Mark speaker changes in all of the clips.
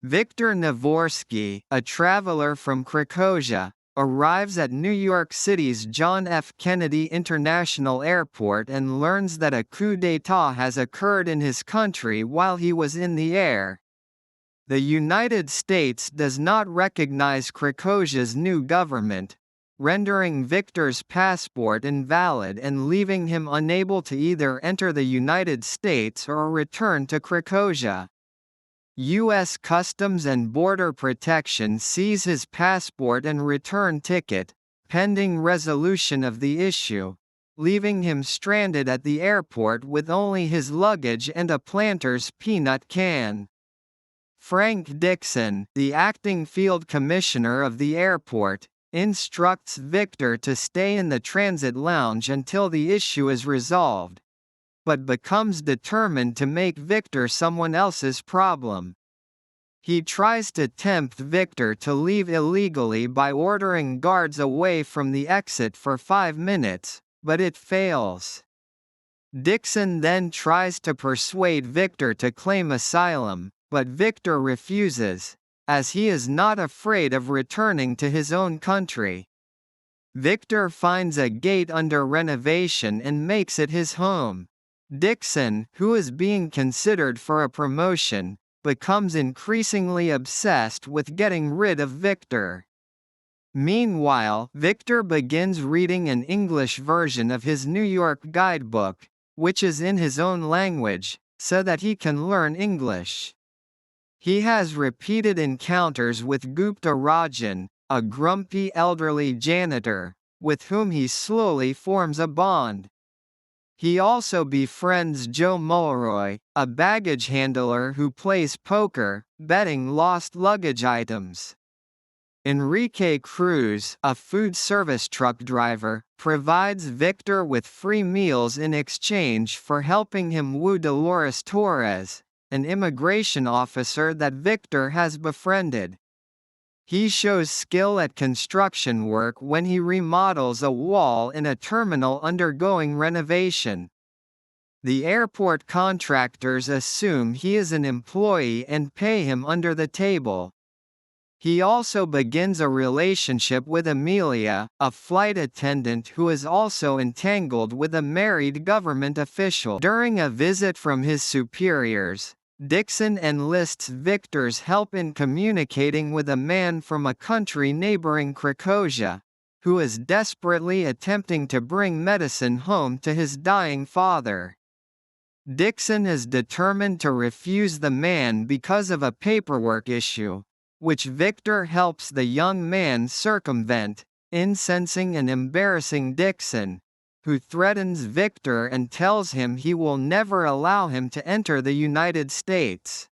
Speaker 1: Viktor Navorski, a traveler from Krakozhia, arrives at New York City's John F. Kennedy International Airport and learns that a coup d'état has occurred in his country while he was in the air. The United States does not recognize Krakozhia's new government, rendering Viktor's passport invalid and leaving him unable to either enter the United States or return to Krakozhia. U.S. Customs and Border Protection seize his passport and return ticket, pending resolution of the issue, leaving him stranded at the airport with only his luggage and a Planters peanut can. Frank Dixon, the acting field commissioner of the airport, instructs Viktor to stay in the transit lounge until the issue is resolved, but becomes determined to make Viktor someone else's problem. He tries to tempt Viktor to leave illegally by ordering guards away from the exit for 5 minutes, but it fails. Dixon then tries to persuade Viktor to claim asylum, but Viktor refuses, as he is not afraid of returning to his own country. Viktor finds a gate under renovation and makes it his home. Dixon, who is being considered for a promotion, becomes increasingly obsessed with getting rid of Viktor. Meanwhile, Viktor begins reading an English version of his New York guidebook, which is in his own language, so that he can learn English. He has repeated encounters with Gupta Rajan, a grumpy elderly janitor, with whom he slowly forms a bond. He also befriends Joe Mulroy, a baggage handler who plays poker, betting lost luggage items. Enrique Cruz, a food service truck driver, provides Viktor with free meals in exchange for helping him woo Dolores Torres, an immigration officer that Viktor has befriended. He shows skill at construction work when he remodels a wall in a terminal undergoing renovation. The airport contractors assume he is an employee and pay him under the table. He also begins a relationship with Amelia, a flight attendant who is also entangled with a married government official. During a visit from his superiors, Dixon enlists Viktor's help in communicating with a man from a country neighboring Krakozhia, who is desperately attempting to bring medicine home to his dying father. Dixon is determined to refuse the man because of a paperwork issue, which Viktor helps the young man circumvent, incensing and embarrassing Dixon, who threatens Viktor and tells him he will never allow him to enter the United States.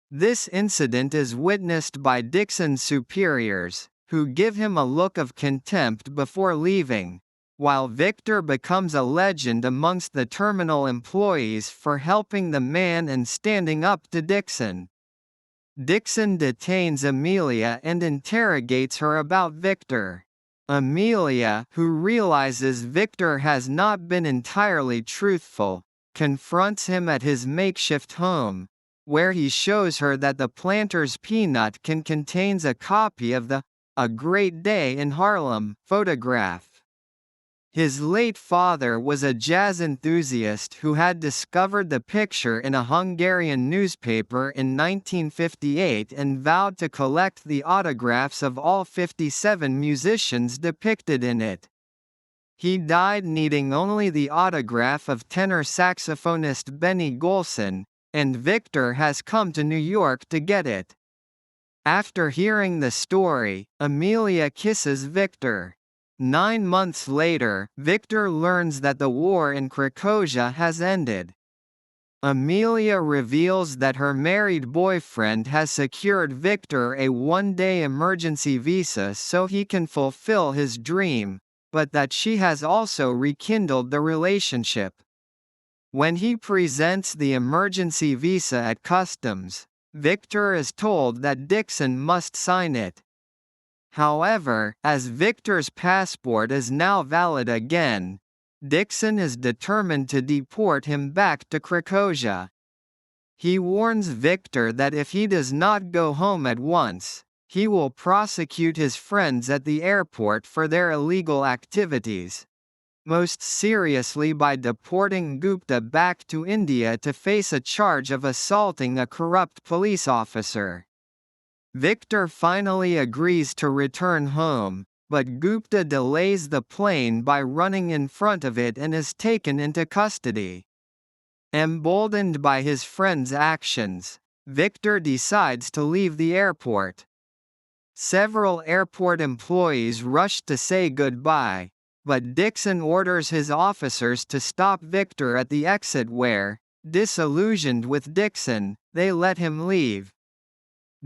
Speaker 1: This incident is witnessed by Dixon's superiors, who give him a look of contempt before leaving, while Viktor becomes a legend amongst the terminal employees for helping the man and standing up to Dixon. Dixon detains Amelia and interrogates her about Viktor. Amelia, who realizes Viktor has not been entirely truthful, confronts him at his makeshift home, where he shows her that the Planters peanut can contains a copy of the "A Great Day in Harlem" photograph. His late father was a jazz enthusiast who had discovered the picture in a Hungarian newspaper in 1958 and vowed to collect the autographs of all 57 musicians depicted in it. He died needing only the autograph of tenor saxophonist Benny Golson, and Viktor has come to New York to get it. After hearing the story, Amelia kisses Viktor. 9 months later, Viktor learns that the war in Krakozhia has ended. Amelia reveals that her married boyfriend has secured Viktor a one-day emergency visa so he can fulfill his dream, but that she has also rekindled the relationship. When he presents the emergency visa at customs, Viktor is told that Dixon must sign it. However, as Viktor's passport is now valid again, Dixon is determined to deport him back to Krakozhia. He warns Viktor that if he does not go home at once, he will prosecute his friends at the airport for their illegal activities, most seriously by deporting Gupta back to India to face a charge of assaulting a corrupt police officer. Viktor finally agrees to return home, but Gupta delays the plane by running in front of it and is taken into custody. Emboldened by his friend's actions, Viktor decides to leave the airport. Several airport employees rush to say goodbye, but Dixon orders his officers to stop Viktor at the exit where, disillusioned with Dixon, they let him leave.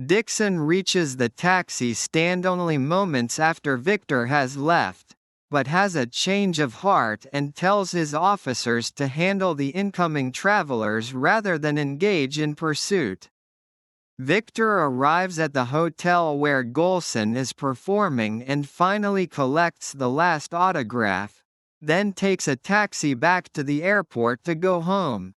Speaker 1: Dixon reaches the taxi stand only moments after Viktor has left, but has a change of heart and tells his officers to handle the incoming travelers rather than engage in pursuit. Viktor arrives at the hotel where Golson is performing and finally collects the last autograph, then takes a taxi back to the airport to go home.